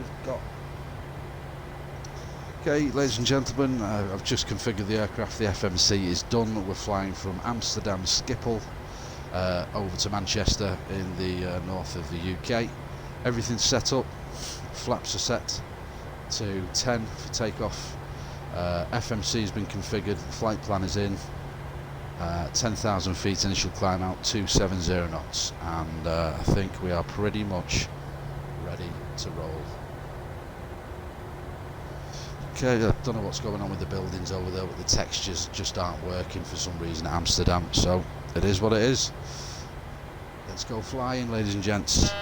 we've got. Okay, ladies and gentlemen, I've just configured the aircraft. The FMC is done. We're flying from Amsterdam Schiphol over to Manchester in the north of the UK. Everything's set up. Flaps are set to 10 for takeoff. FMC has been configured. The flight plan is in. 10,000 feet initial climb out, 270 knots, and I think we are pretty much ready to roll. Okay, I don't know what's going on with the buildings over there, but the textures just aren't working for some reason at Amsterdam, so it is what it is. Let's go flying, ladies and gents.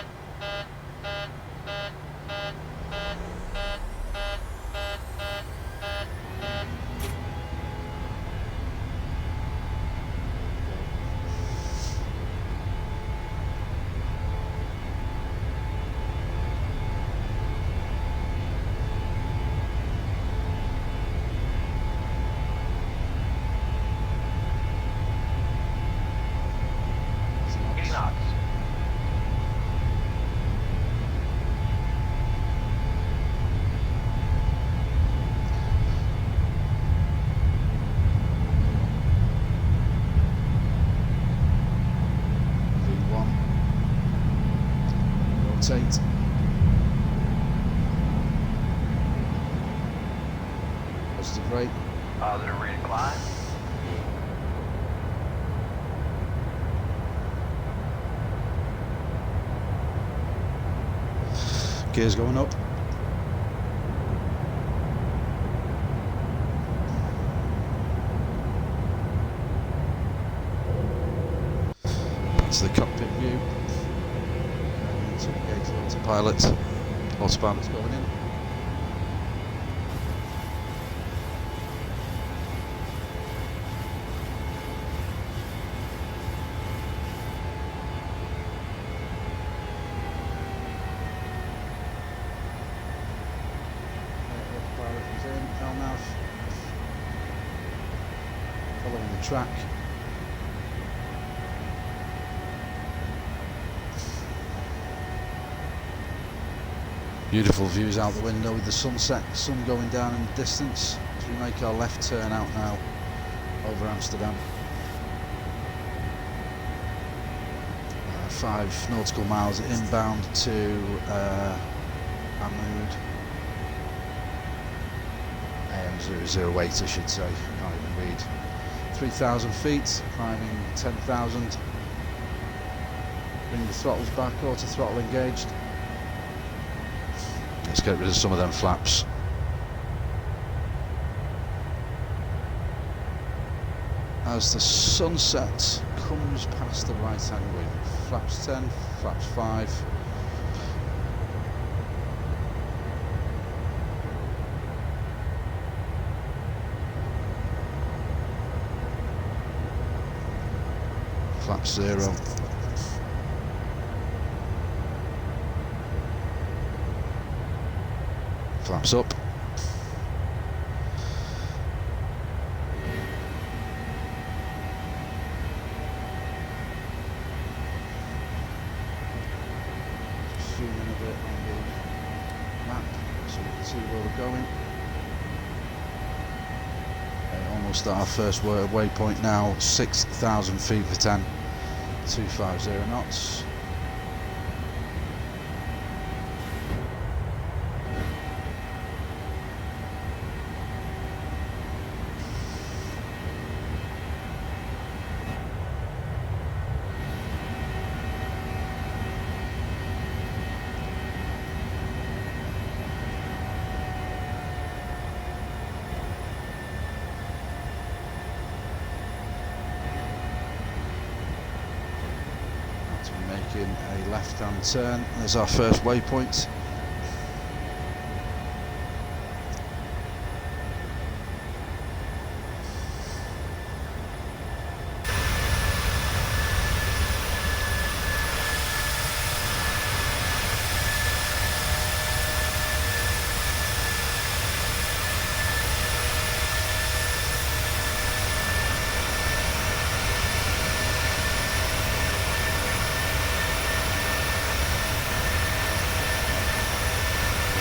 Rotate. Positive rate. Positive rate of climb. Gears going up. That's the cockpit view. To engage the autopilot. Autopilot's going in. Autopilot is in. LNAV. Following the track. Beautiful views out the window with the sunset, sun going down in the distance as we make our left turn out now over Amsterdam. 5 nautical miles inbound to Amoud. AM008 I should say, I can't even read. 3,000 feet, climbing 10,000. Bring the throttles back, auto throttle engaged. Let's get rid of some of them flaps. As the sunset comes past the right hand wing, flaps 10, flaps 5. Flaps 0. Flaps up. Zoom in a bit on the map so we can see where we're going. Okay, almost at our first waypoint now, 6,000 feet for 10, 250 knots. Making a left-hand turn. There's our first waypoint.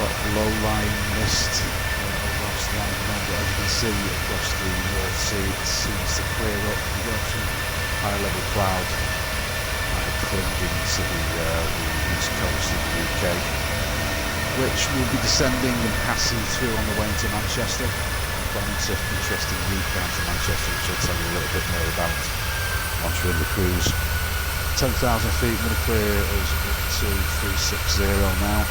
got low-lying mist over Amsterdam at the moment, but as you can see across the North Sea it seems to clear up. We've got some high-level cloud clinging to the east coast of the UK, which will be descending and passing through on the way into Manchester. Quite an interesting route down to Manchester, which I'll tell you a little bit more about once we're in the cruise. 10,000 feet, going to clear us up to 360 now.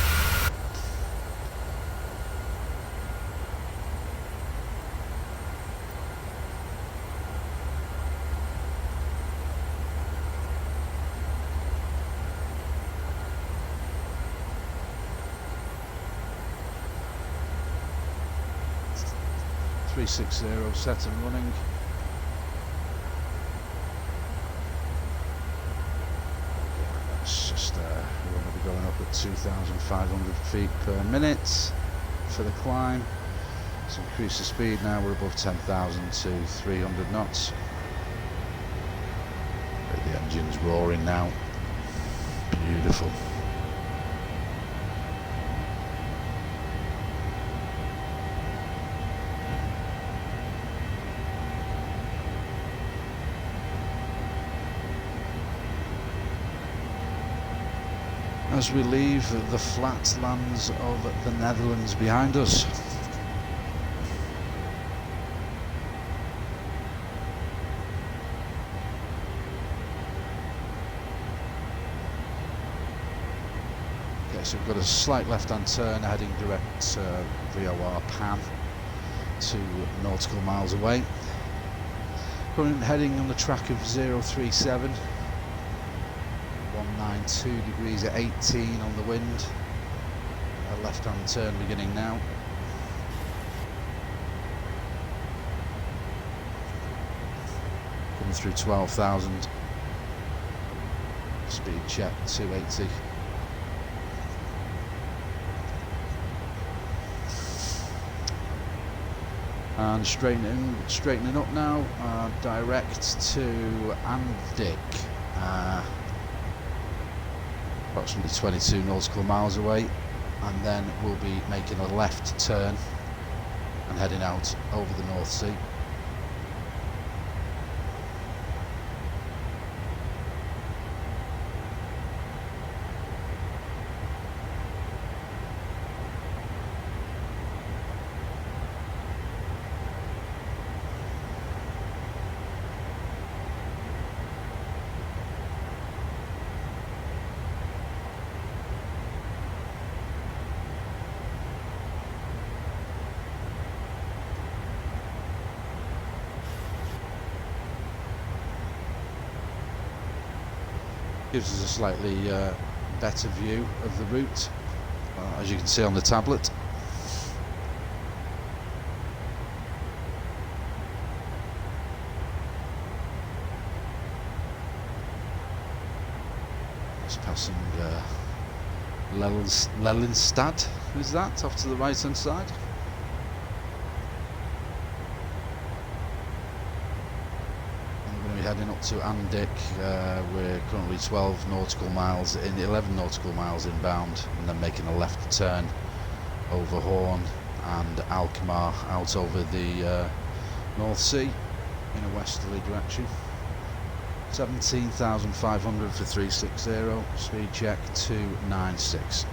Set and running. It's just we're going to be going up at 2,500 feet per minute for the climb. Let's increase the speed now. We're above 10,000 to 300 knots. The engine's roaring now. Beautiful. As we leave the flat lands of the Netherlands behind us. Okay, so we've got a slight left-hand turn heading direct VOR PAN, 2 nautical miles away. Current heading on the track of 037. 192 degrees at 18 on the wind. A left-hand turn beginning now. Coming through 12,000. Speed check 280. And straightening up now. Direct to Andick. Approximately 22 nautical miles away, and then we'll be making a left turn and heading out over the North Sea. Gives us a slightly better view of the route, as you can see on the tablet. Just passing Lelystad, is that, off to the right hand side. Heading up to Andick. We're currently 11 nautical miles inbound, and then making a left turn over Horn and Alkmaar out over the North Sea in a westerly direction. 17,500 for 360, speed check 296.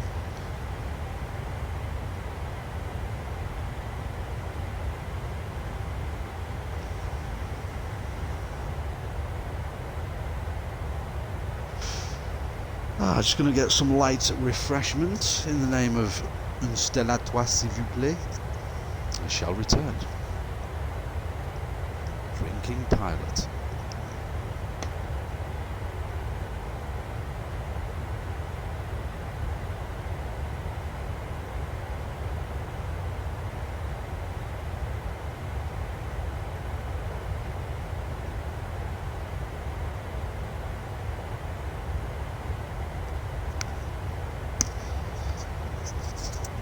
Just going to get some light refreshment in the name of Installe-toi s'il vous plaît. I shall return. Drinking pilot.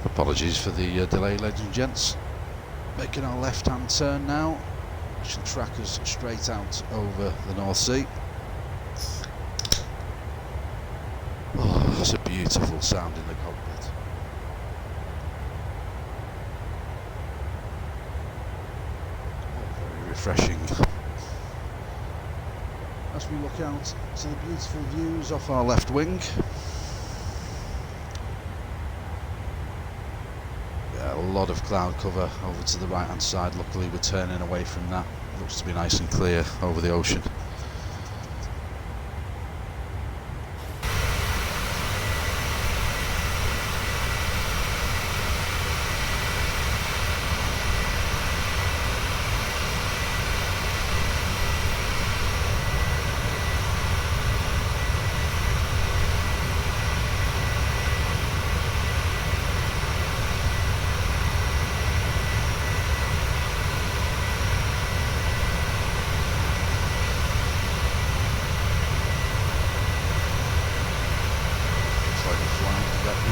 Apologies for the delay, ladies and gents. Making our left-hand turn now, which should track us straight out over the North Sea. Oh, it's a beautiful sound in the cockpit. refreshing. As we look out to the beautiful views off our left wing. Yeah, a lot of cloud cover over to the right hand side. Luckily we're turning away from that. Looks to be nice and clear over the ocean.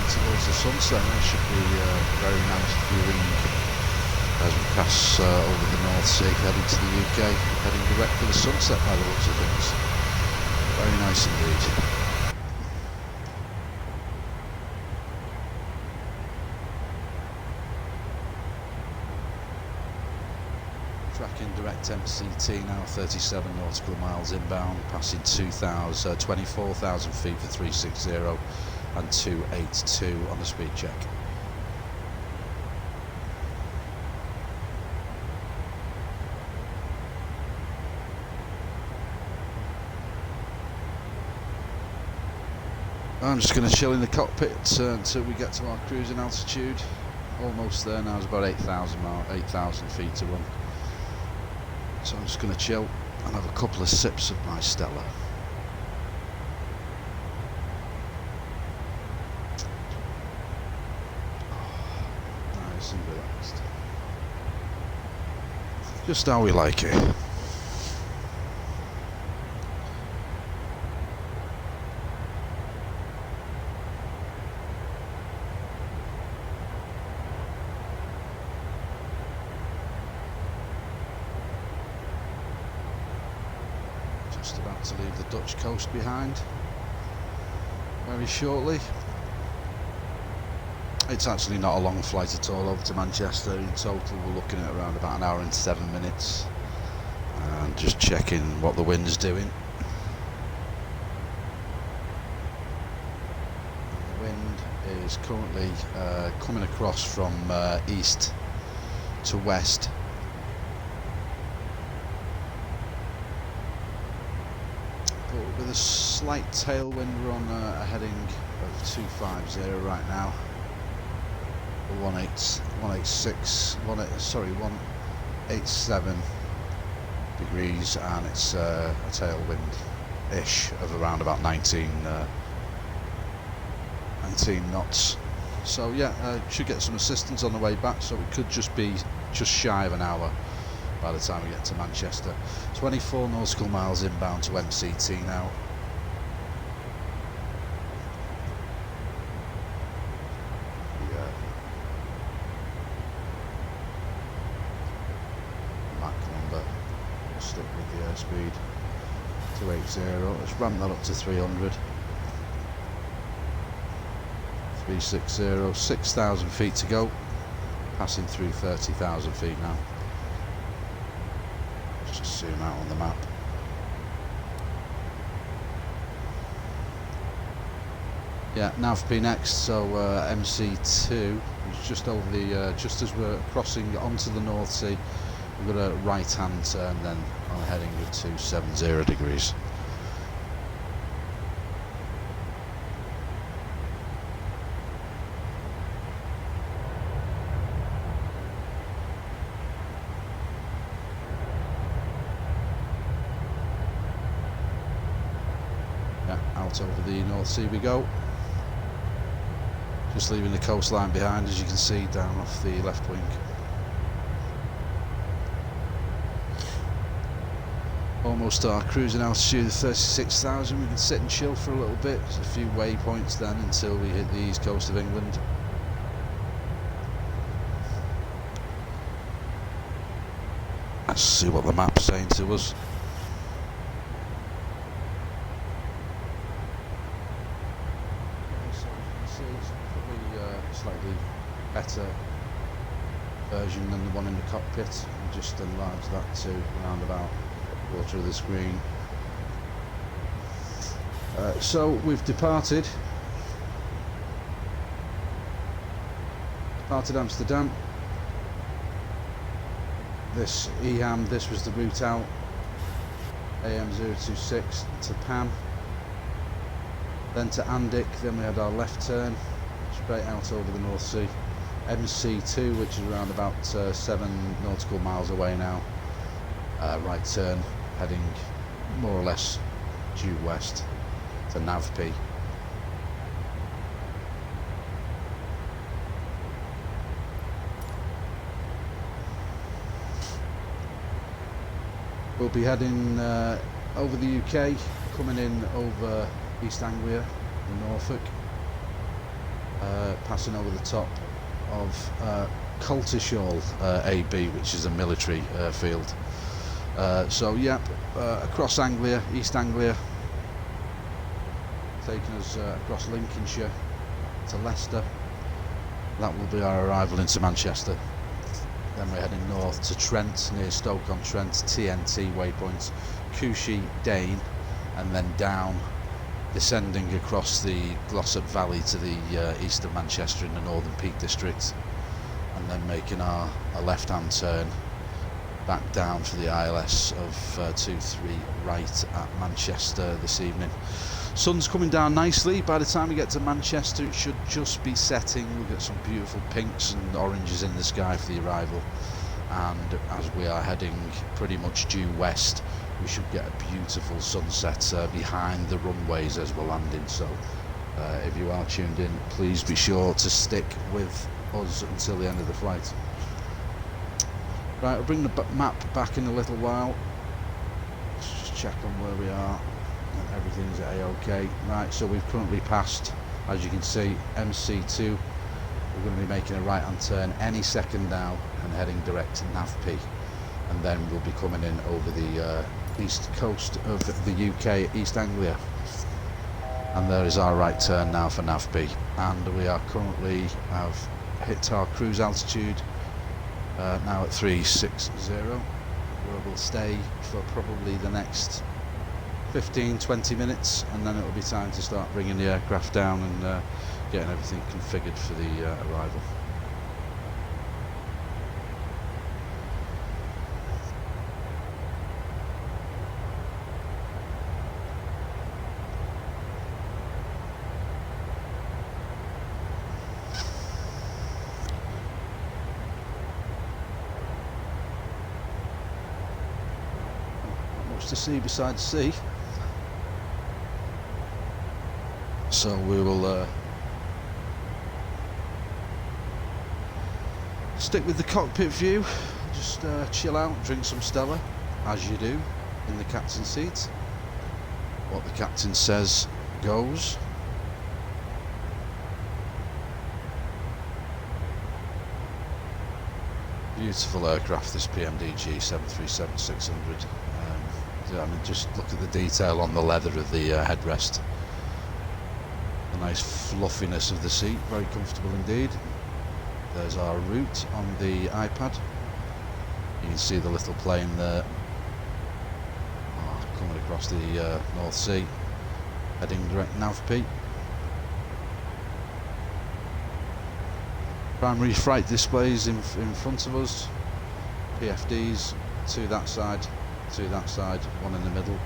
Towards the sunset. That should be very nice viewing as we pass over the North Sea, heading to the UK, heading direct for the sunset by the looks of things. Very nice indeed. Tracking direct MCT now, 37 nautical miles inbound, passing 24,000 feet for 360 and 282 on the speed check. I'm just going to chill in the cockpit until we get to our cruising altitude. Almost there now, it's about 8,000 feet to run. So I'm just going to chill and have a couple of sips of my Stella. Nice and relaxed. Just how we like it. Just about to leave the Dutch coast behind very shortly. It's actually not a long flight at all over to Manchester. In total we're looking at around about an hour and 7 minutes, and just checking what the wind's doing. The wind is currently coming across from east to west. With a slight tailwind, we're on a heading of 250 right now. 187 degrees, and it's a tailwind-ish of around about 19 knots. So yeah, should get some assistance on the way back, so it could just be just shy of an hour by the time we get to Manchester. 24 nautical miles inbound to MCT now. Mach number, we'll stick with the airspeed 280. Let's ramp that up to 300. 360, 6,000 feet to go, passing through 30,000 feet now. Just zoom out on the map. Yeah, NAVP next, so MC2 is just over the, just as we're crossing onto the North Sea, we've got a right hand turn then on a heading of 270 degrees. Out over the North Sea we go. Just leaving the coastline behind, as you can see down off the left wing. Almost to our cruising altitude of 36,000. We can sit and chill for a little bit. There's a few waypoints then until we hit the east coast of England. Let's see what the map's saying to us. Slightly better version than the one in the cockpit. just enlarge that to around about a quarter of the screen. So we've departed Amsterdam. This EHAM, this was the route out, AM026 to PAM, then to Andic, then we had our left turn straight out over the North Sea, MC2, which is around about 7 nautical miles away now, right turn heading more or less due west to NAVP. We'll be heading over the UK, coming in over East Anglia in Norfolk, passing over the top of Coltishall AB, which is a military field. So yep, across Anglia, East Anglia, taking us across Lincolnshire to Leicester. That will be our arrival into Manchester. Then we're heading north to Trent, near Stoke-on-Trent, TNT waypoint, Cushy, Dane, and then down, descending across the Glossop Valley to the east of Manchester in the Northern Peak District, and then making a left-hand turn back down for the ILS of 23 right at Manchester this evening. Sun's coming down nicely. By the time we get to Manchester, it should just be setting. We'll get some beautiful pinks and oranges in the sky for the arrival, and as we are heading pretty much due west, we should get a beautiful sunset behind the runways as we're landing. So if you are tuned in, please be sure to stick with us until the end of the flight. Right, I'll bring the map back in a little while. Let's just check on where we are. And everything's A-OK. Right, so we've currently passed, as you can see, MC2. We're going to be making a right hand turn any second now and heading direct to NAVP, and then we'll be coming in over the east coast of the UK, East Anglia, and there is our right turn now for NAVP. And we are currently have hit our cruise altitude now at 360, where we'll stay for probably the next 15-20 minutes, and then it will be time to start bringing the aircraft down and getting everything configured for the arrival. Not much to see besides sea. So we will stick with the cockpit view, just chill out, drink some Stella, as you do in the captain's seat. What the captain says goes. Beautiful aircraft, this PMDG 737-600. I mean, just look at the detail on the leather of the headrest. The nice fluffiness of the seat, very comfortable indeed. There's our route on the iPad. You can see the little plane there, coming across the North Sea, heading direct NAVP. Primary flight displays in front of us, PFDs to that side, one in the middle.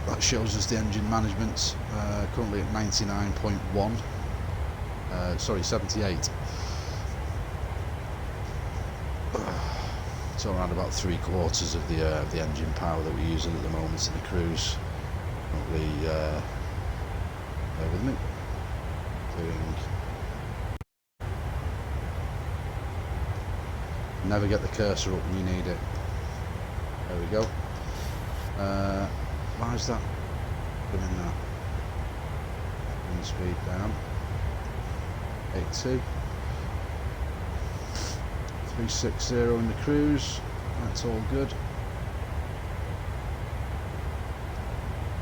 That shows us the engine management, currently at 99.1, sorry, 78. So around about 3/4 of the engine power that we're using at the moment in the cruise. Probably, bear with me, never get the cursor up when you need it. There we go. Why is that? Put in that. Bring the speed down. 82. 360 in the cruise. That's all good.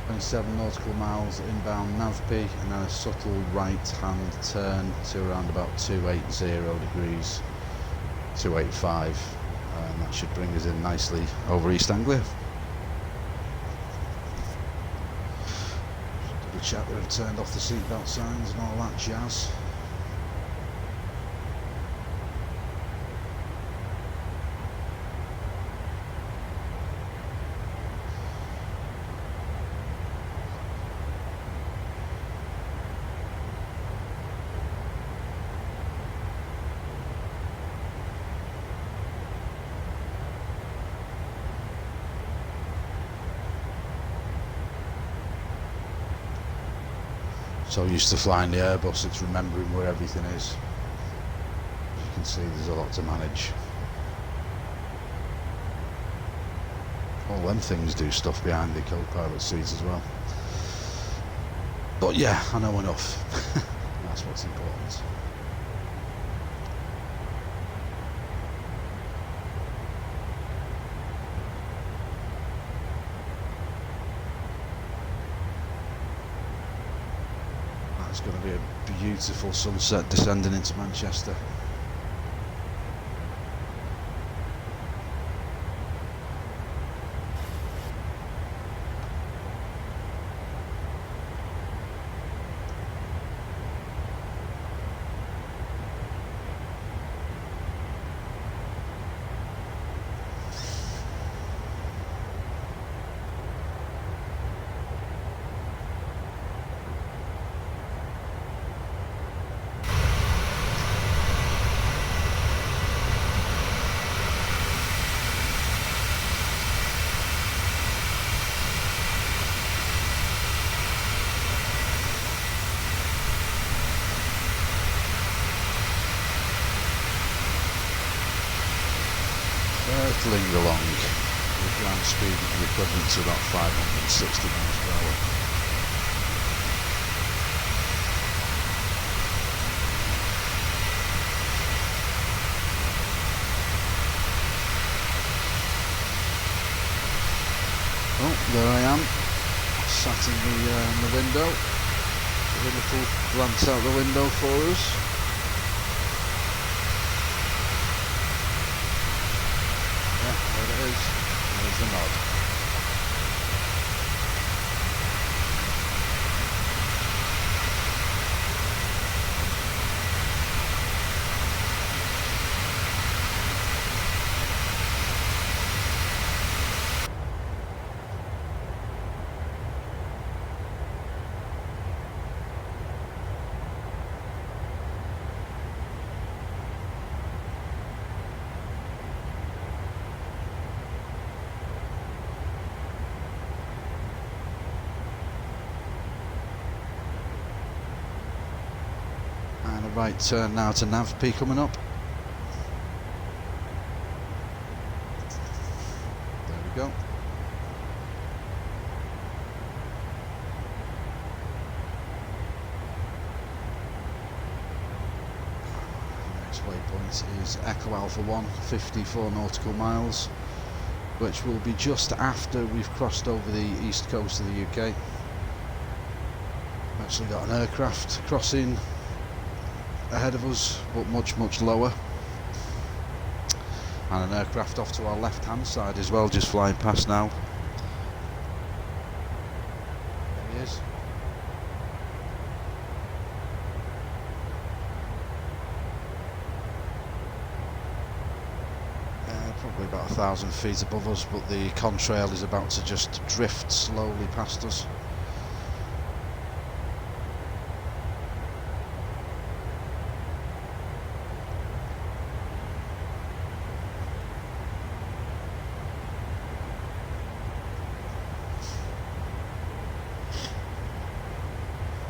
27 nautical miles inbound NAVP, and then a subtle right hand turn to around about 280 degrees, 285. and that should bring us in nicely over East Anglia. Double check that I've turned off the seatbelt signs and all that jazz. So used to flying the Airbus, it's remembering where everything is. As you can see, there's a lot to manage. All them things do stuff behind the co-pilot seats as well. But yeah, I know enough. That's what's important. It's going to be a beautiful sunset descending into Manchester. Hurtling along with ground speed equivalent to about 560 miles per hour. Oh, there I am, sat in the window. A little glance out the window for us. There's the nod. And a right turn now to Nav P coming up. There we go. Next waypoint is Echo Alpha 1, 54 nautical miles, which will be just after we've crossed over the east coast of the UK. Actually got an aircraft crossing ahead of us, but much lower, and an aircraft off to our left hand side as well, just flying past now. There he is. Probably about 1,000 feet above us, but the contrail is about to just drift slowly past us.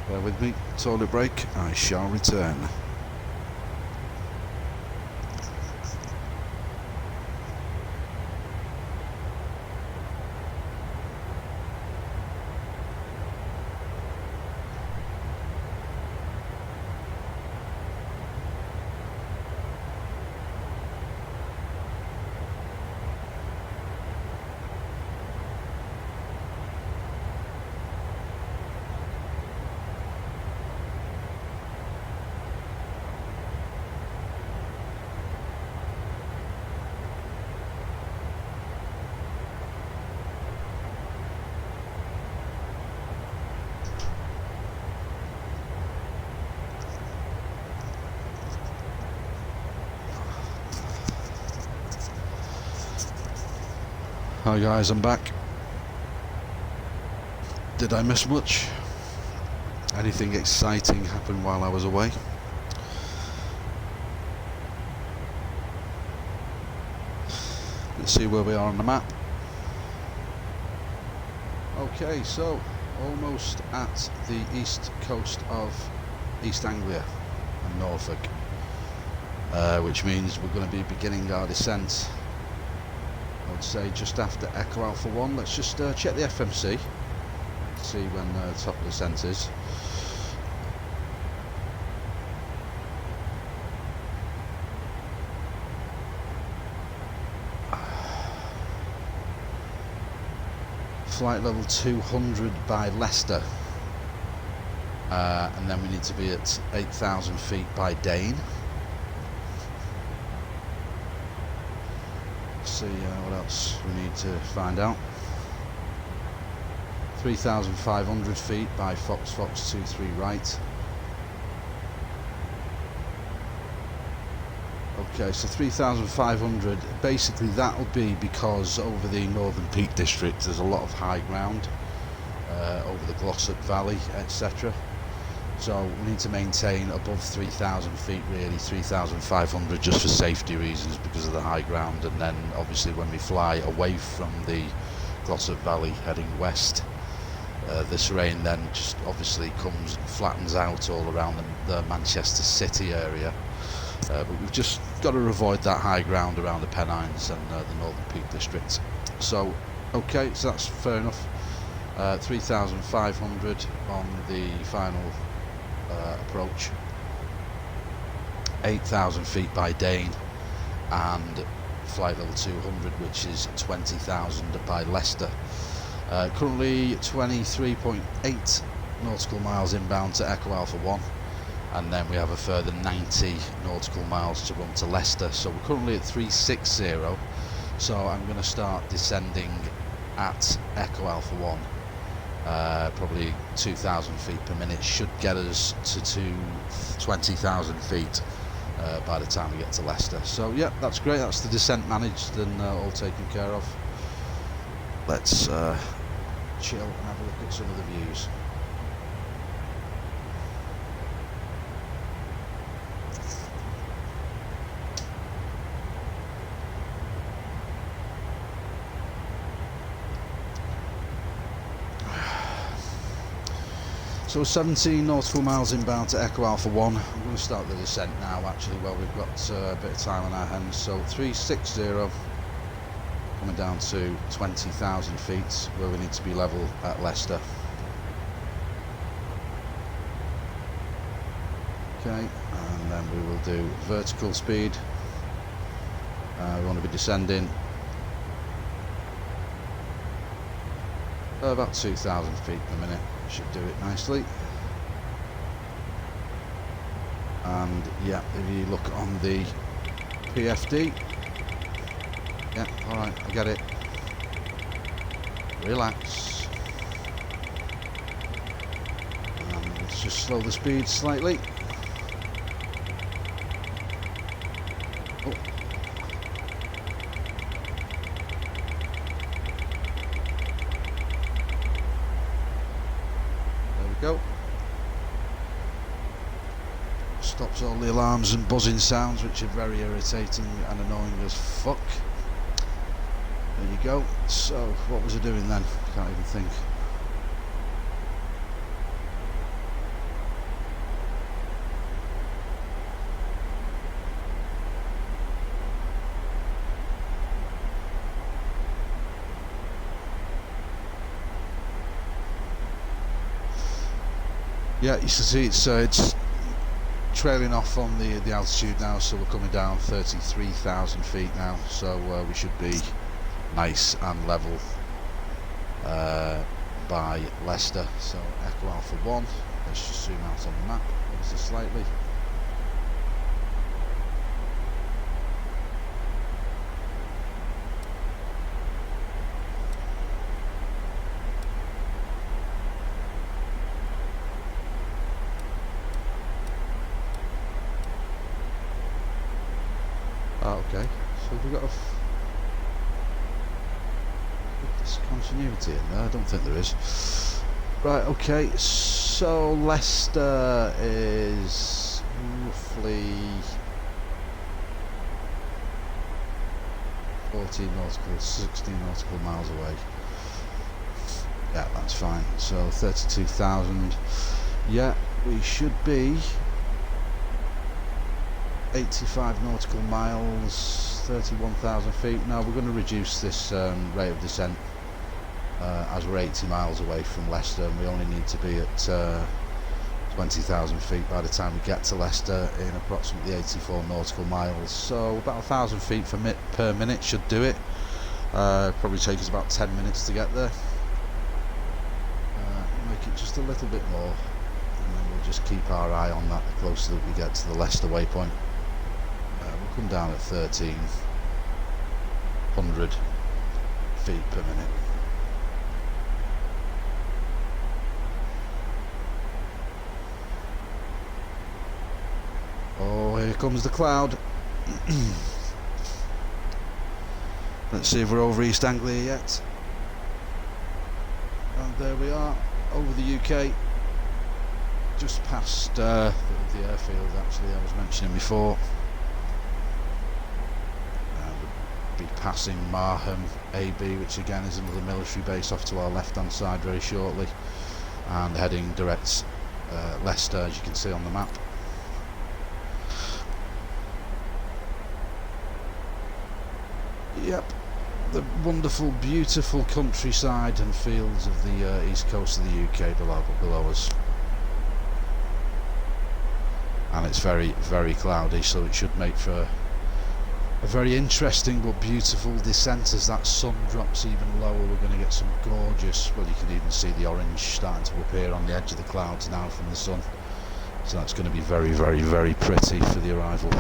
Bear with me, toilet break, I shall return. Hi guys, I'm back. Did I miss much? Anything exciting happened while I was away? Let's see where we are on the map. Okay, so almost at the east coast of East Anglia and Norfolk, which means we're going to be beginning our descent, I would say, just after Echo Alpha 1. Let's just check the FMC, see when the top of the descent is. Flight level 200 by Leicester, and then we need to be at 8,000 feet by Dane. Let's see what else we need to find out. 3,500 feet by Fox 23 right. Okay, so 3,500, basically that'll be because over the Northern Peak District there's a lot of high ground, over the Glossop Valley, etc. So we need to maintain above 3,000 feet, really, 3,500 just for safety reasons because of the high ground. And then obviously when we fly away from the Glossop Valley heading west, this rain then just obviously comes and flattens out all around the Manchester City area. But we've just got to avoid that high ground around the Pennines and the Northern Peak District. So, okay, so that's fair enough. 3,500 on the final approach. 8,000 feet by Dane, and flight level 200, which is 20,000 by Leicester. Currently 23.8 nautical miles inbound to Echo Alpha 1. And then we have a further 90 nautical miles to run to Leicester. So we're currently at 360. So I'm going to start descending at Echo Alpha 1. Probably 2,000 feet per minute should get us to 20,000 feet by the time we get to Leicester. So yeah, that's great. That's the descent managed and all taken care of. Let's chill and have a look at some of the views. So 17 nautical miles inbound to Echo Alpha 1. I'm going to start the descent now, actually, while we've got a bit of time on our hands. So 360, coming down to 20,000 feet, where we need to be level at Leicester. Okay, and then we will do vertical speed. We want to be descending about 2,000 feet per minute. Should do it nicely. And yeah, if you look on the PFD, yeah, alright, I get it. Relax. And let's just slow the speed slightly. Oh. Go. Stops all the alarms and buzzing sounds, which are very irritating and annoying as fuck. There you go. So what was I doing then? Can't even think. Yeah, you can see it's trailing off on the altitude now, so we're coming down 33,000 feet now, so we should be nice and level by Leicester. So Echo Alpha 1, let's just zoom out on the map just slightly. Okay, so we've got There's continuity in there. I don't think there is. Right, okay, so Leicester is roughly 16 nautical miles away. Yeah, that's fine. So 32,000. Yeah, we should be 85 nautical miles, 31,000 feet. Now we're going to reduce this rate of descent as we're 80 miles away from Leicester, and we only need to be at 20,000 feet by the time we get to Leicester in approximately 84 nautical miles. So about 1,000 feet per minute should do it. Probably take us about 10 minutes to get there. Make it just a little bit more, and then we'll just keep our eye on that the closer that we get to the Leicester waypoint. We'll come down at 1,300 feet per minute. Oh, here comes the cloud. Let's see if we're over East Anglia yet. And there we are, over the UK, just past the airfield actually I was mentioning before. We'll be passing Marham AB, which again is another military base off to our left hand side very shortly, and heading direct Leicester, as you can see on the map. Yep, the wonderful, beautiful countryside and fields of the east coast of the UK below us. And it's very, very cloudy, so it should make for a very interesting but beautiful descent. As that sun drops even lower, we're going to get some gorgeous, well, you can even see the orange starting to appear on the edge of the clouds now from the sun. So that's going to be very, very, very pretty for the arrival.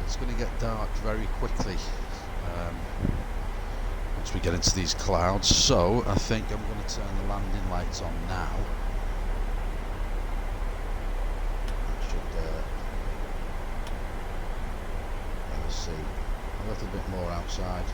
It's going to get dark very quickly once we get into these clouds, so I think I'm going to turn the landing lights on now. That should let us see a little bit more outside.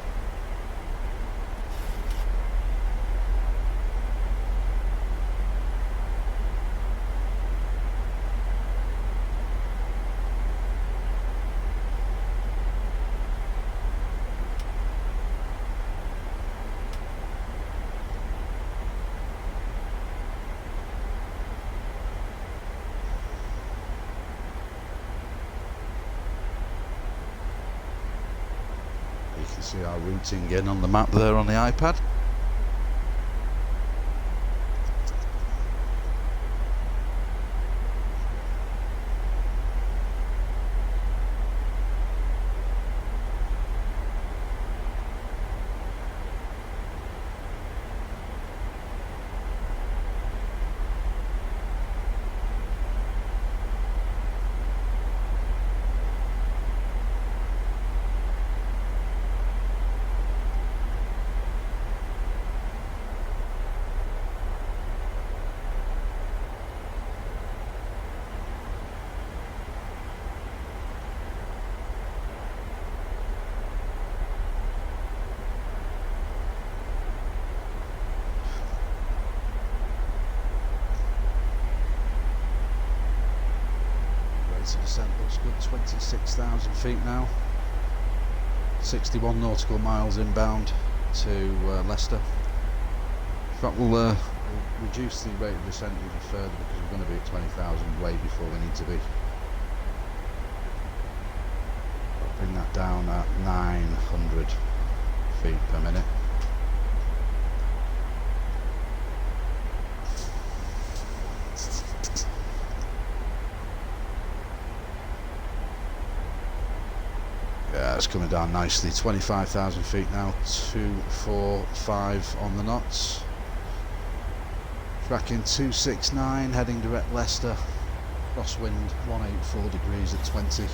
You can see our routing in on the map there on the iPad. Descent looks good, 26,000 feet now, 61 nautical miles inbound to Leicester. In fact, we'll reduce the rate of descent even further because we're going to be at 20,000 way before we need to be. I'll bring that down at 900 feet per minute. Yeah, it's coming down nicely. 25,000 feet now, 245 on the knots. Tracking 269, heading direct Leicester. Crosswind 184 degrees at 20.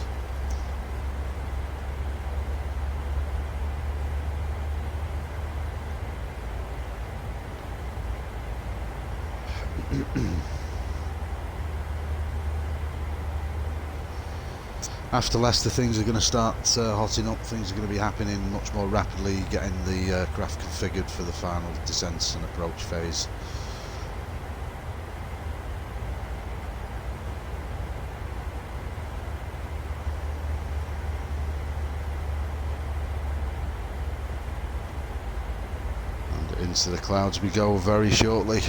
After Leicester, things are going to start hotting up. Things are going to be happening much more rapidly, getting the aircraft configured for the final descent and approach phase. And into the clouds we go very shortly.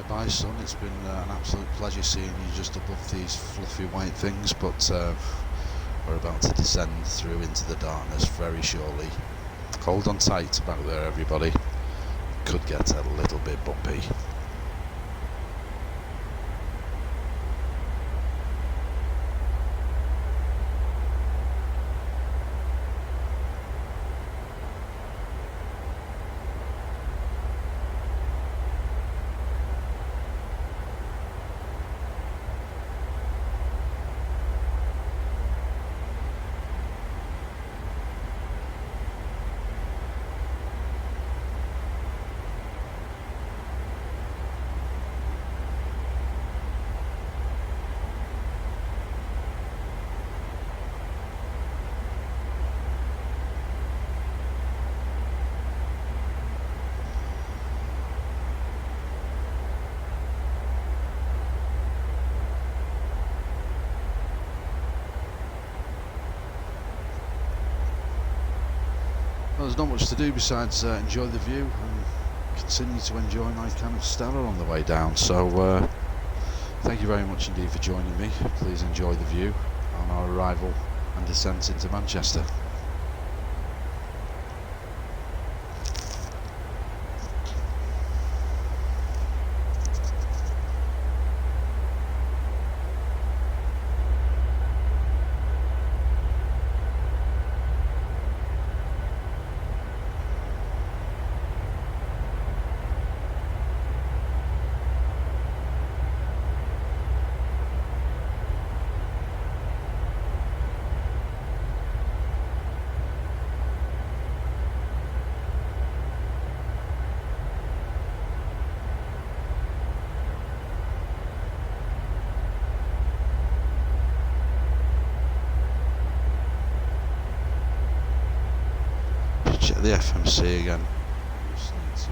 Bye son, it's been an absolute pleasure seeing you just above these fluffy white things, but we're about to descend through into the darkness very shortly. Hold on tight back there everybody, could get a little bit bumpy. Well, there's not much to do besides enjoy the view and continue to enjoy my kind of Stella on the way down. So thank you very much indeed for joining me. Please enjoy the view on our arrival and descent into Manchester. Check the FMC again. Just need to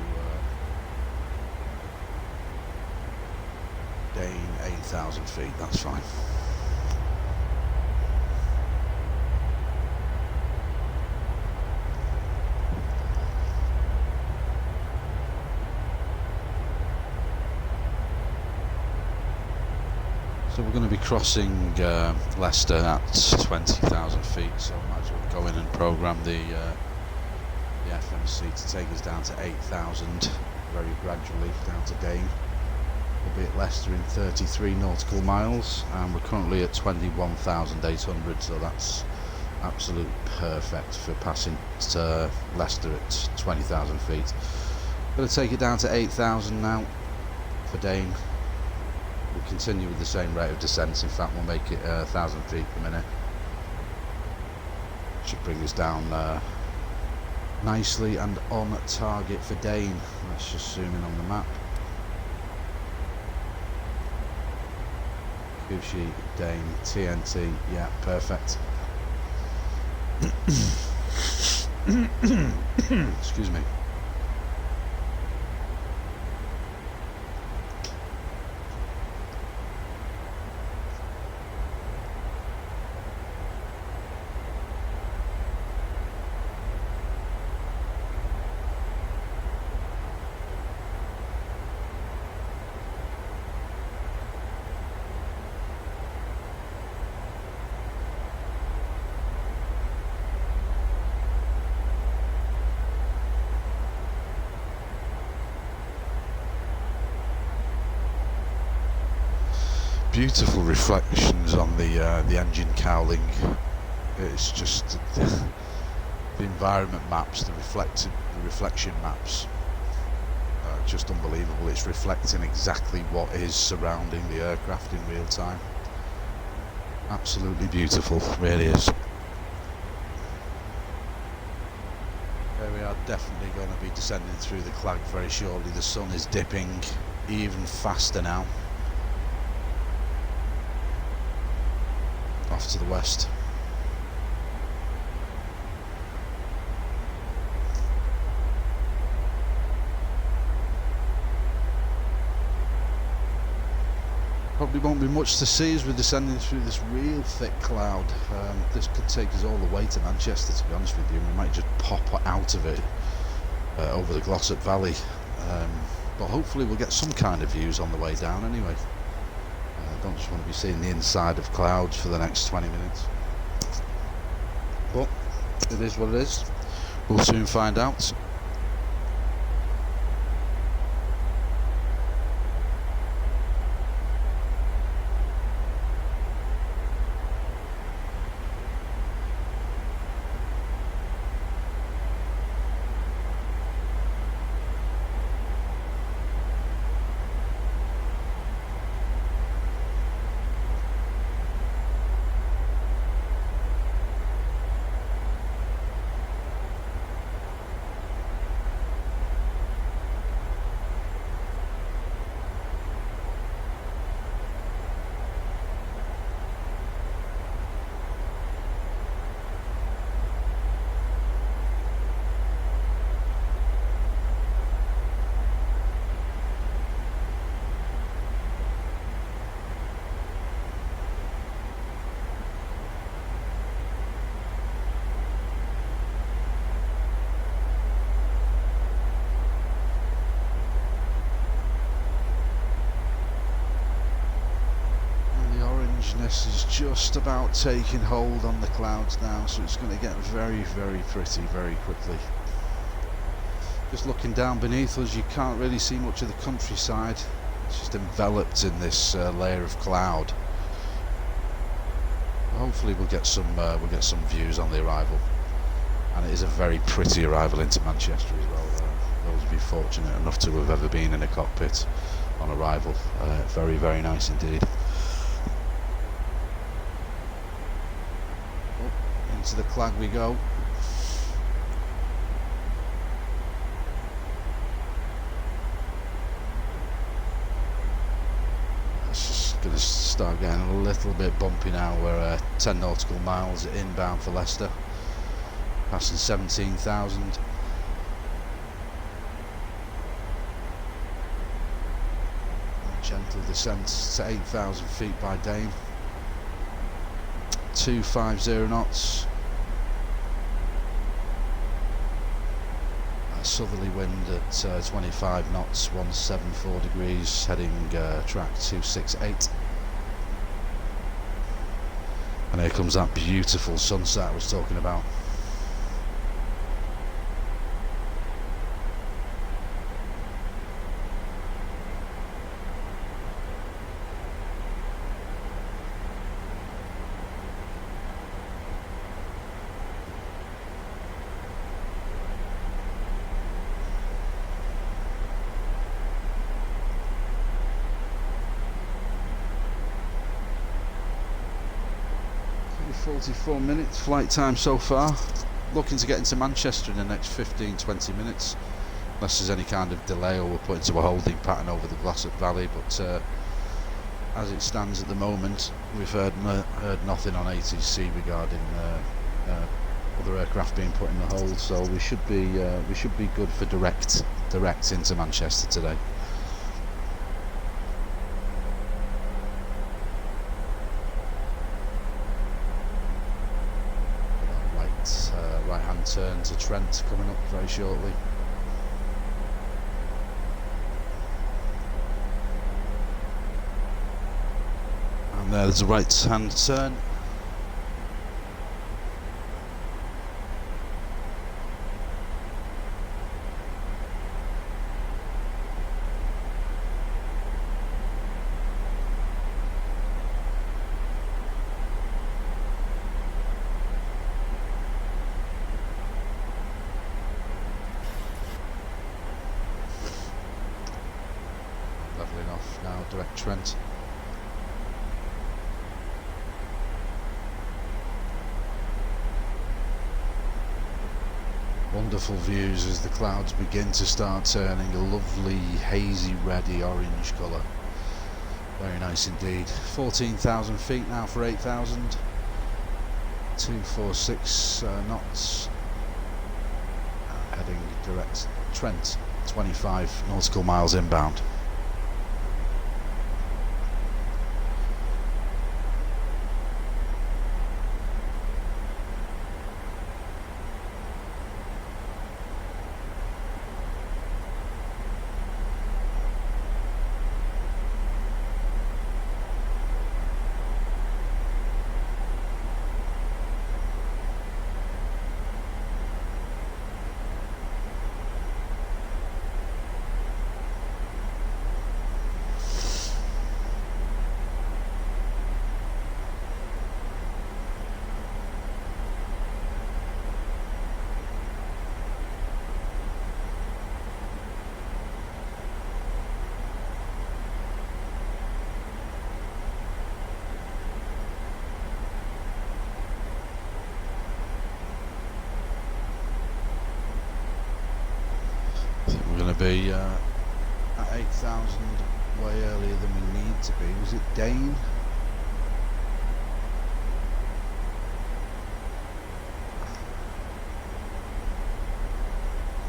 gain 8,000 feet, that's fine. So we're going to be crossing Leicester at 20,000 feet, so I might as well go in and program the FMC to take us down to 8,000 very gradually down to Dane. We'll be at Leicester in 33 nautical miles and we're currently at 21,800, so that's absolutely perfect for passing Leicester at 20,000 feet. Going to take it down to 8,000 now for Dane. We'll continue with the same rate of descent, in fact we'll make it 1,000 feet per minute. Should bring us down nicely and on target for Dane. Let's just zoom in on the map. Kushi, Dane, TNT, yeah, perfect. Excuse me. Beautiful reflections on the engine cowling. It's just the environment maps, the reflection maps are just unbelievable. It's reflecting exactly what is surrounding the aircraft in real time. Absolutely beautiful, really is. Here we are, definitely going to be descending through the clag very shortly. The sun is dipping even faster now. Off to the west. Probably won't be much to see as we're descending through this real thick cloud. This could take us all the way to Manchester, to be honest with you. We might just pop out of it over the Glossop Valley, but hopefully we'll get some kind of views on the way down anyway. I don't just want to be seeing the inside of clouds for the next 20 minutes, but it is what it is. We'll soon find out. This is just about taking hold on the clouds now, so it's going to get very, very pretty very quickly. Just looking down beneath us, you can't really see much of the countryside. It's just enveloped in this layer of cloud. Hopefully we'll get some views on the arrival, and it is a very pretty arrival into Manchester as well. Those of you fortunate enough to have ever been in a cockpit on arrival, very, very nice indeed. To the clag we go. It's just going to start getting a little bit bumpy now. We're 10 nautical miles inbound for Leicester, passing 17,000. Gentle descent to 8,000 feet by Dane. 250 knots. Southerly wind at 25 knots, 174 degrees, heading track 268. And here comes that beautiful sunset I was talking about. Only 44 minutes flight time so far. Looking to get into Manchester in the next 15-20 minutes, unless there's any kind of delay or we're put into a holding pattern over the Glossop Valley. But as it stands at the moment, we've heard nothing on ATC regarding other aircraft being put in the hold, so we should be good for direct into Manchester today. Right hand turn to Trent coming up very shortly. And there's a right hand turn. direct Trent. Wonderful views as the clouds begin to start turning a lovely hazy reddy orange colour. Very nice indeed. 14,000 feet now for 8,000. 246 knots. Heading direct Trent, 25 nautical miles inbound. We're going to be at 8,000 way earlier than we need to be. Was it Dane?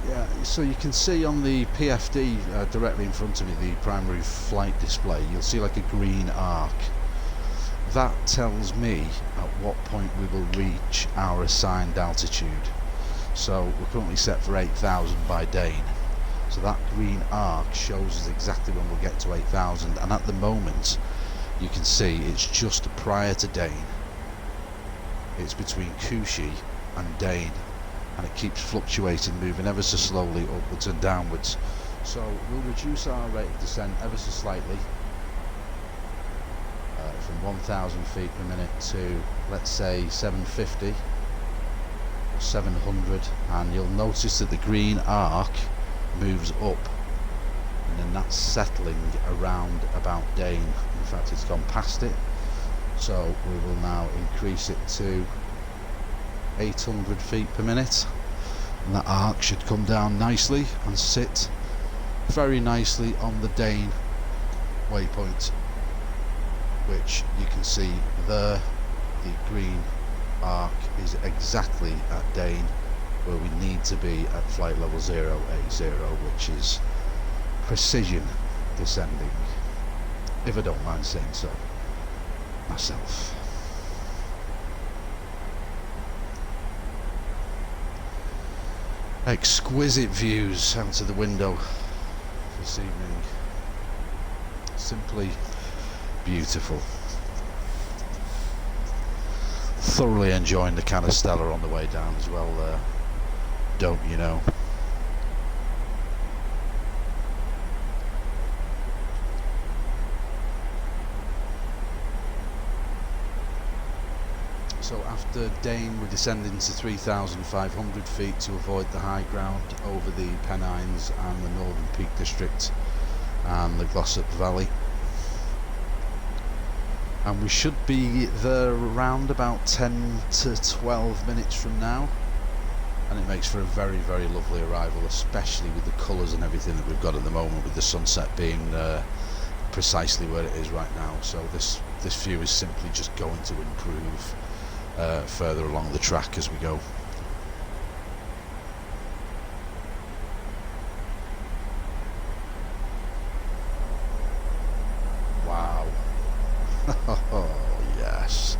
Yeah, so you can see on the PFD directly in front of me, the primary flight display, you'll see like a green arc. That tells me at what point we will reach our assigned altitude. So we're currently set for 8,000 by Dane. So that green arc shows us exactly when we'll get to 8,000, and at the moment you can see it's just prior to Dane. It's between Cushy and Dane, and it keeps fluctuating, moving ever so slowly upwards and downwards. So we'll reduce our rate of descent ever so slightly from 1,000 feet per minute to, let's say, 750 or 700, and you'll notice that the green arc moves up, and then that's settling around about Dane. In fact, it's gone past it, so we will now increase it to 800 feet per minute, and that arc should come down nicely and sit very nicely on the Dane waypoint, which you can see there. The green arc is exactly at Dane, where we need to be at flight level 080, which is precision descending, if I don't mind saying so myself. Exquisite views out of the window this evening, simply beautiful. Thoroughly enjoying the Canastella on the way down as well there, don't you know? So after Dane we're descending to 3,500 feet to avoid the high ground over the Pennines and the Northern Peak District and the Glossop Valley. And we should be there around about 10 to 12 minutes from now, and it makes for a very, very lovely arrival, especially with the colours and everything that we've got at the moment, with the sunset being precisely where it is right now. So this view is simply just going to improve further along the track as we go. Wow. Oh yes,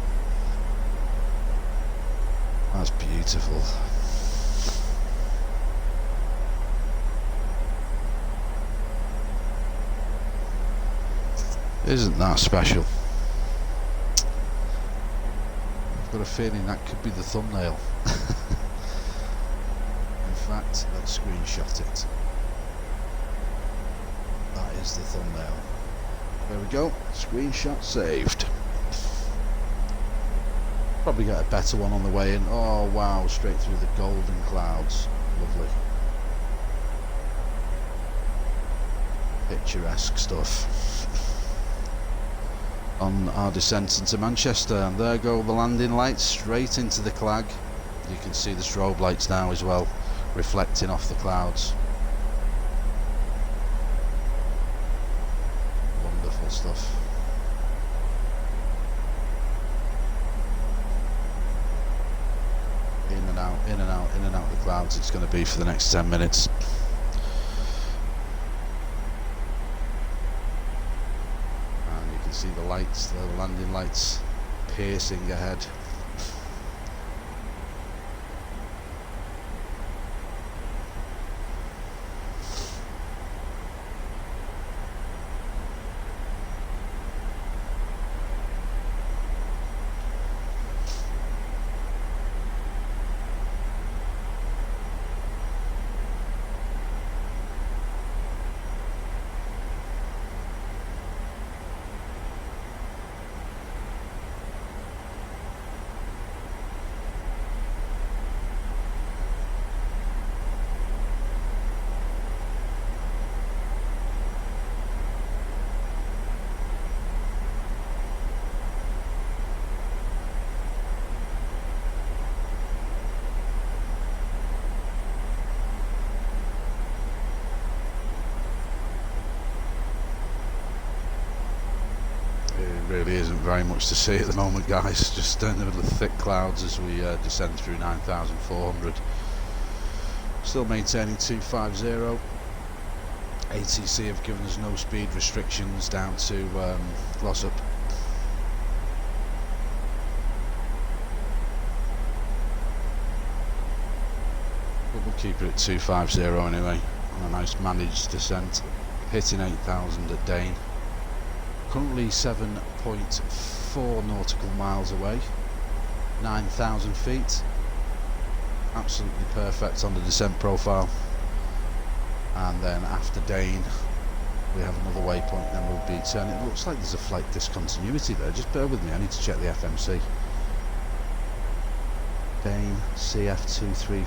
that's beautiful. Isn't that special? I've got a feeling that could be the thumbnail. In fact, let's screenshot it. That is the thumbnail. There we go, screenshot saved. Probably get a better one on the way in. Oh wow, straight through the golden clouds. Lovely. Picturesque stuff. on our descent into Manchester. And there go the landing lights straight into the clag. You can see the strobe lights now as well, reflecting off the clouds. Wonderful stuff. In and out, in and out, in and out the clouds it's going to be for the next 10 minutes. And you can see the lights, the landing lights piercing ahead. Really isn't very much to see at the moment, guys. Just in the middle of thick clouds as we descend through 9,400. Still maintaining 250. ATC have given us no speed restrictions down to Glossop. But we'll keep it at 250 anyway. On a nice managed descent, hitting 8,000 at Dane. Currently 7.4 nautical miles away, 9,000 feet. Absolutely perfect on the descent profile. And then after Dane we have another waypoint, then we'll be turning. It looks like there's a flight discontinuity there, just bear with me, I need to check the FMC. Dane CF23.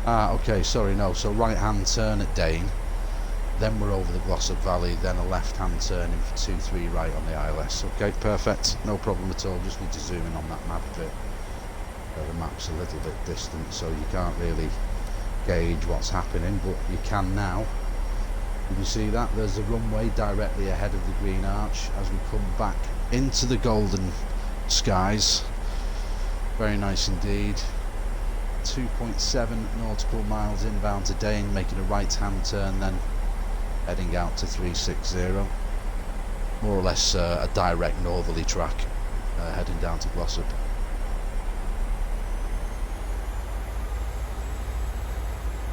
Okay, sorry, no, so right hand turn at Dane, then we're over the Glossop Valley, then a left hand turn in for 2-3 right on the ILS. Okay, perfect, no problem at all, just need to zoom in on that map a bit. The map's a little bit distant, so you can't really gauge what's happening, but you can now. You can see that, there's a runway directly ahead of the Green Arch as we come back into the golden skies. Very nice indeed. 2.7 nautical miles inbound to Dane, making a right hand turn, then heading out to 360. More or less a direct northerly track heading down to Glossop.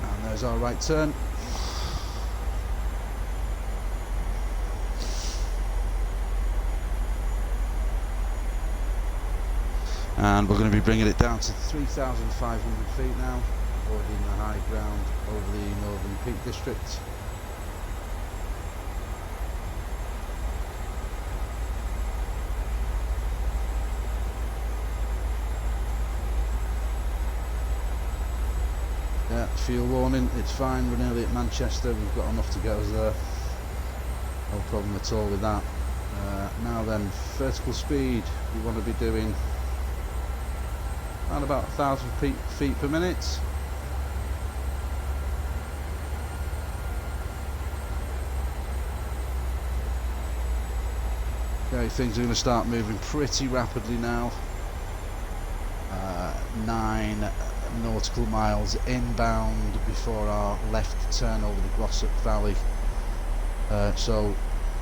And there's our right turn. And we're going to be bringing it down to 3,500 feet now, avoiding the high ground over the Northern Peak District. Yeah, fuel warning, it's fine, we're nearly at Manchester, we've got enough to get us there. No problem at all with that. Now then, vertical speed, we want to be doing around about 1,000 feet per minute. Okay, things are going to start moving pretty rapidly now. 9 nautical miles inbound before our left turn over the Glossop Valley. So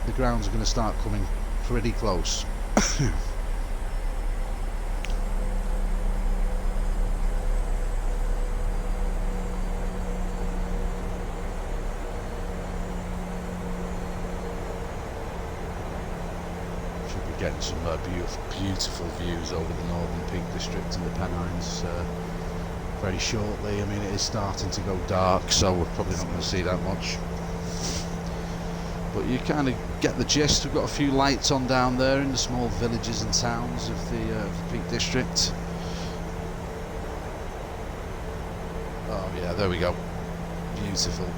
the grounds are going to start coming pretty close. Getting some beautiful views over the Northern Peak District and the Pennines very shortly. I mean, it is starting to go dark, so we're probably not going to see that much. But you kind of get the gist. We've got a few lights on down there in the small villages and towns of the Peak District. Oh yeah, there we go. Beautiful.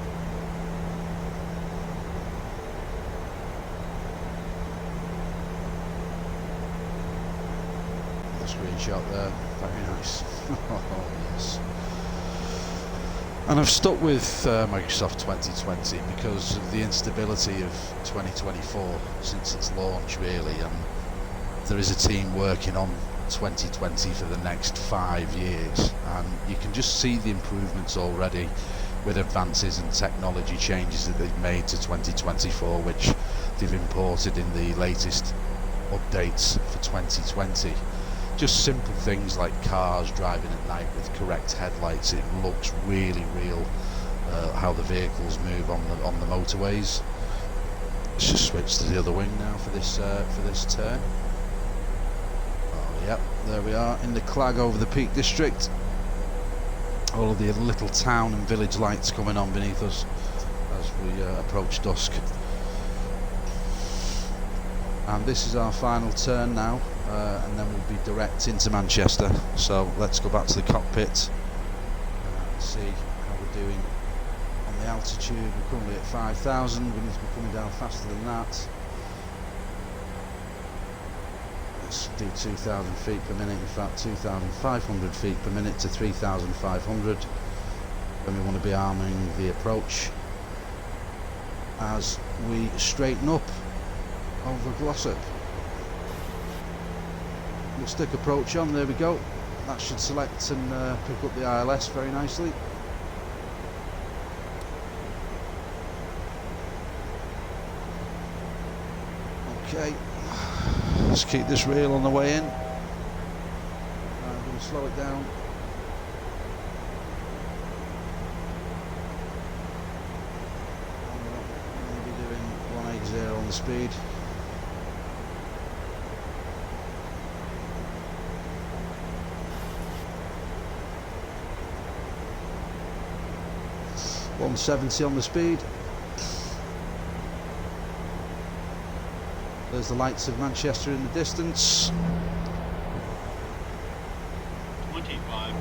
the screenshot there. Very nice. Oh, yes. And I've stuck with Microsoft 2020 because of the instability of 2024 since its launch, really. And there is a team working on 2020 for the next 5 years, and you can just see the improvements already with advances and technology changes that they've made to 2024, which they've imported in the latest updates for 2020. Just simple things like cars driving at night with correct headlights. It looks really real how the vehicles move on the motorways. Let's just switch to the other wing now for this turn. Oh, yep, there we are in the Clag over the Peak District. All of the little town and village lights coming on beneath us as we approach dusk. And this is our final turn now, and then we'll be direct into Manchester. So let's go back to the cockpit and see how we're doing on the altitude. We're currently at 5,000. We need to be coming down faster than that. Let's do 2,000 feet per minute, in fact 2,500 feet per minute to 3,500. Then we want to be arming the approach as we straighten up over Glossop. We'll stick approach on, there we go. That should select and pick up the ILS very nicely. Okay, let's keep this rail on the way in. I'm going to slow it down. I'm going to be doing 180 on the speed. .170 on the speed. There's the lights of Manchester in the distance. 25.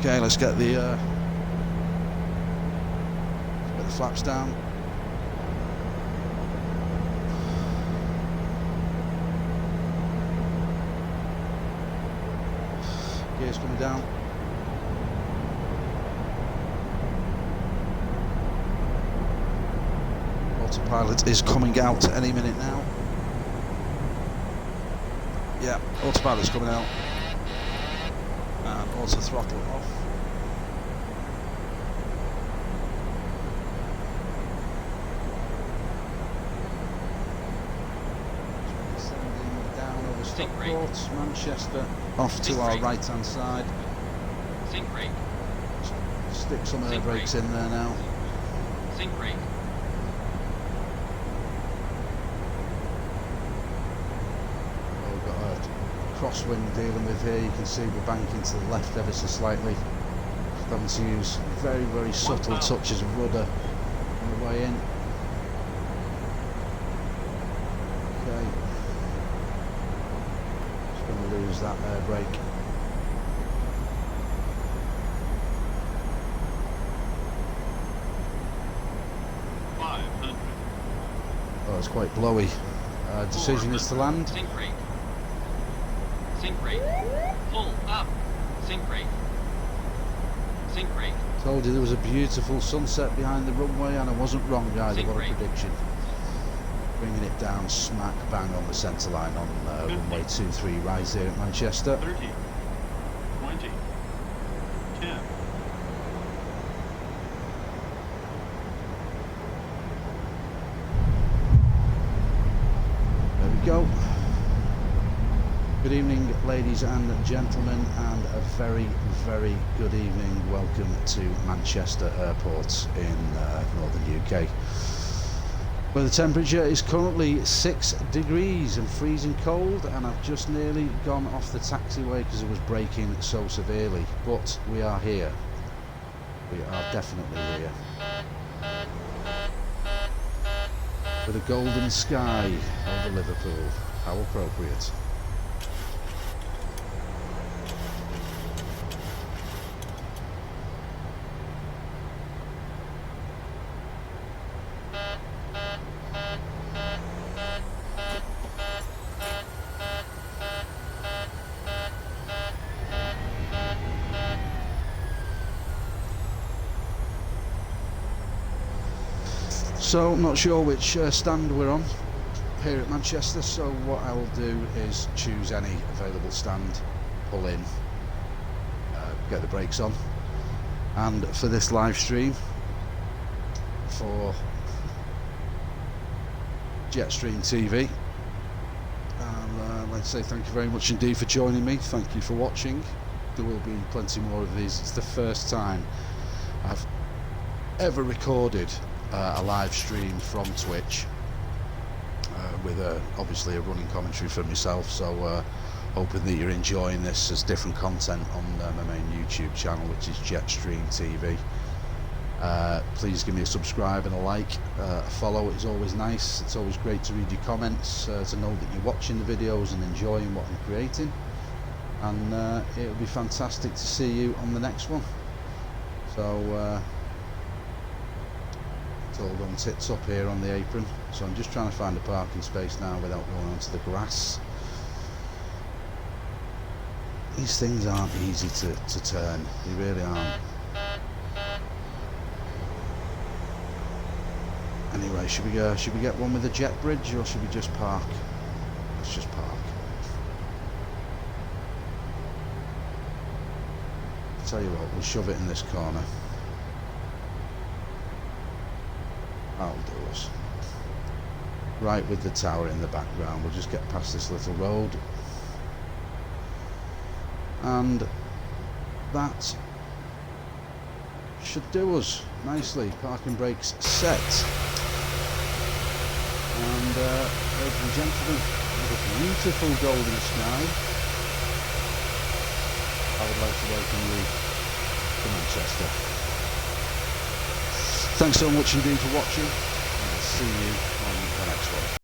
Okay, let's get the flaps down. Gears coming down. Autopilot is coming out any minute now. Yeah, autopilot's coming out. And auto throttle off. Descending down over Stockport, Manchester, off to our right hand side. Sync brake. Stick some air brakes in there now. Sync brake. Crosswind dealing with here. You can see we're banking to the left ever so slightly. Just having to use very, very subtle touches of rudder on the way in. Okay. Just going to lose that air brake. Oh, it's quite blowy. Decision is to land. Sync brake. Sync brake. Pull up. Sync brake. Sync brake. Told you there was a beautiful sunset behind the runway, and I wasn't wrong, guys. Sync What a brake. prediction. Bringing it down smack bang on the centre line on runway 23 right here at Manchester. 30. 20. 10. There we go. Good evening, ladies and gentlemen, and a very, very good evening. Welcome to Manchester Airport in northern UK, where the temperature is currently 6 degrees and freezing cold, and I've just nearly gone off the taxiway because it was braking so severely. But we are here. We are definitely here. With a golden sky over Liverpool. How appropriate. So I'm not sure which stand we're on here at Manchester, so what I will do is choose any available stand, pull in, get the brakes on, and for this live stream for Jetstream TV, I'd like to say thank you very much indeed for joining me. Thank you for watching. There will be plenty more of these. It's the first time I've ever recorded a live stream from Twitch with obviously a running commentary for myself, so hoping that you're enjoying this as different content on my main YouTube channel, which is Jetstream TV. Please give me a subscribe and a like, a follow is always nice. It's always great to read your comments, to know that you're watching the videos and enjoying what I'm creating, and it would be fantastic to see you on the next one. So it's all done tits up here on the apron, so I'm just trying to find a parking space now without going onto the grass. These things aren't easy to turn, they really aren't. Anyway, should we get one with a jet bridge, or should we just park? Let's just park. Tell you what, we'll shove it in this corner. That'll do us. Right with the tower in the background. We'll just get past this little road, and that should do us nicely. Parking brakes set. And ladies and gentlemen, with a beautiful golden sky, I would like to welcome you to Manchester. Thanks so much indeed for watching, and I'll see you on the next one.